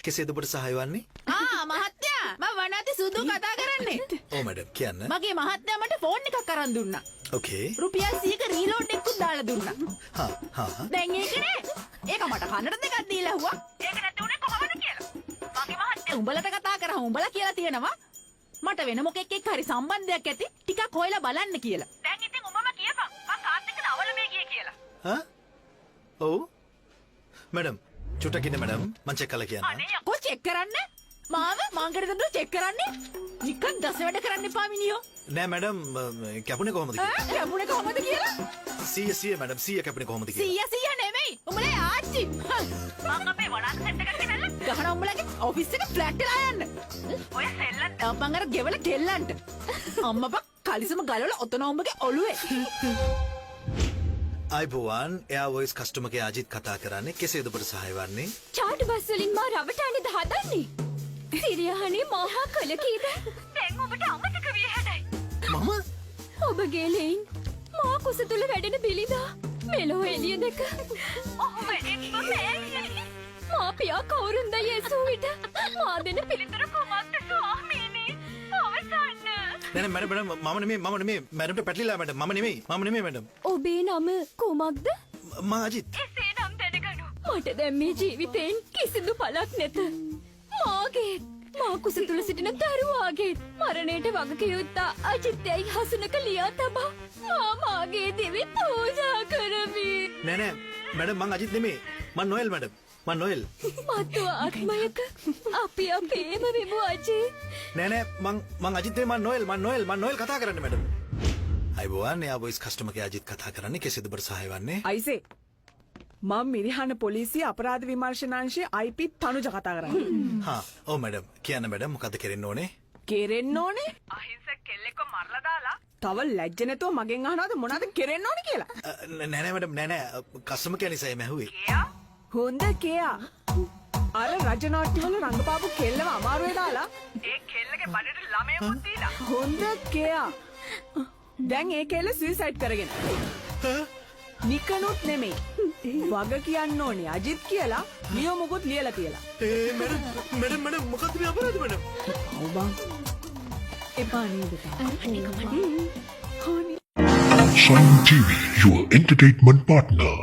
කෙසේද ඔබට සහාය වන්නේ? මහත්තයා මම වනාති සුදු කතා කරන්නේ. ඔව් මැඩම් කියන්න. මගේ මහත්තයා මට ෆෝන් එකක් අරන් දුන්නා. ඕකේ. රුපියල් 100ක රීලෝඩ් එකකුත් දාලා දුන්නා. හා. දැන් ඒක නේ. ඒක මට කනට දෙකක් දීලා ඇහුවා. ඒක නැති උනේ කොහොමද කියලා. මගේ මහත්තයා උඹලට කතා කරා උඹලා කියලා තියෙනවා. මට වෙන මොකෙක් එක්ක හරි සම්බන්ධයක් ඇති ටිකක් හොයලා බලන්න කියලා. දැන් ඉතින් උඹම කියපන්. මං කාත් එක්කද අවලමේ ගියේ කියලා. ඔව්. මැඩම් චුට්ටක් ඉන්න මැඩම් මං චෙක් කරලා කියන්න. අනේ යකෝ චෙක් කරන්න. මාව මංගඩද චෙක් කරන්නේ. නිකන් දස වැඩ කරන්න එපා මිනියෝ. නෑ මැඩම් කැපුණේ කොහොමද කියලා. කැපුණේ කොහොමද කියලා? 100 මැඩම් 100 කැපුණේ කොහොමද කියලා. 100 නෙමෙයි. උඹලා ආච්චි. මං අපේ වනාත් සෙට් එකක් ගෙනල්ලා ගහන උඹලගේ ඔෆිස් එක ෆ්ලැට් එලා යන්න. ඔය සෙල්ලන්ට මං අර ගෙවල කෙල්ලන්ට. අම්මපා කලිසම ගලවලා ඔතන උඹගේ ඔළුවේ. අයිබෝවන් එයා වොයිස් කස්ටමර් කෙයා අජිත් කතා කරන්නේ කෙසේද ඔබට සහාය වන්නේ? චාටු බස් වලින් මා රවටන්නද හදන්නේ? සිරියහනේ මහා කල කීද? දැන් ඔබට අමතක විය හැඩයි. මම ඔබගේ ලෙයින් මා කුස තුල වැඩෙන බිලිඳා මෙලෝ එළිය දෙක. ඔහොම එක්ම පෑලියනි. මා පියා කවුරුන්ද යේසු විට මා දෙන පිළිතුර කුමක්ද ස්වාමීනි? අවසන්න. නෑ මැඩම් මම නෙමෙයි මැඩම්ට පැටලිලා මැඩම් මම නෙමෙයි මැඩම්. ඔබේ නම කුමක්ද? මම අජිත්. එසේනම් දැනගනු. මට දැන් මේ ජීවිතෙන් කිසිදු පළක් නැත. මාගේ මා කුස තුල සිටින දරුවාගේ මරණයට වග කියුත්තා අජිත්‍යයි හසුනක ලියා තබා මා මාගේ දිවි පූජා කරමි. නෑ මැඩම් මං අජිත් නෙමෙයි මං නොයල් මැඩම් මං නොයල්. මතු ආත්මයක අපි අපේම වෙමු අජිත්. නෑ මං අජිත් නෙමෙයි මං නොයල් කතා කරන්න මැඩම්. අයිබෝවන් එයා වොයිස් කස්ටමර් කෙයා අජිත් කතා කරන්නේ කෙසේද ඔබට සහාය වන්නේ? අයිසේ මම මිරිහාන පොලිසිය අපරාධ විමර්ශනාංශයේ IP තනුජ කතා කරන්නේ. ඔව් මැඩම් කියන්න මැඩම් මොකද්ද කරන්න ඕනේ? කෙරෙන්න ඕනේ? අහිංසක කෙල්ලෙක්ව මරලා දාලා තව ලැජ්ජ නැතුව මගෙන් අහනවාද මොනවද කෙරෙන්න ඕනේ කියලා? නෑ මැඩම් නෑ කස්ටමර් කෙයා නිසා එම ඇහුවේ. හොඳ කෙයා. අර රජනාට්‍යවල රංගපාපු කෙල්ලව අමාරුවේ දාලා ඒ කෙල්ලගේ බඩට ළමයෙකුත් දීලා. හොඳ කෙයා. දැන් ඒ කෙල්ල සුයිසයිඩ් කරගෙන. නිකනුත් නෙමෙයි. වග කියන්න ඕනේ අජිත් කියලා ලියෝ මොකොත් ලියලා තියලා. මැඩම් මොකද්ද මේ අපරාධ මැඩම්? ඔව් බං. එපා නේද තා. Sun TV, your entertainment partner.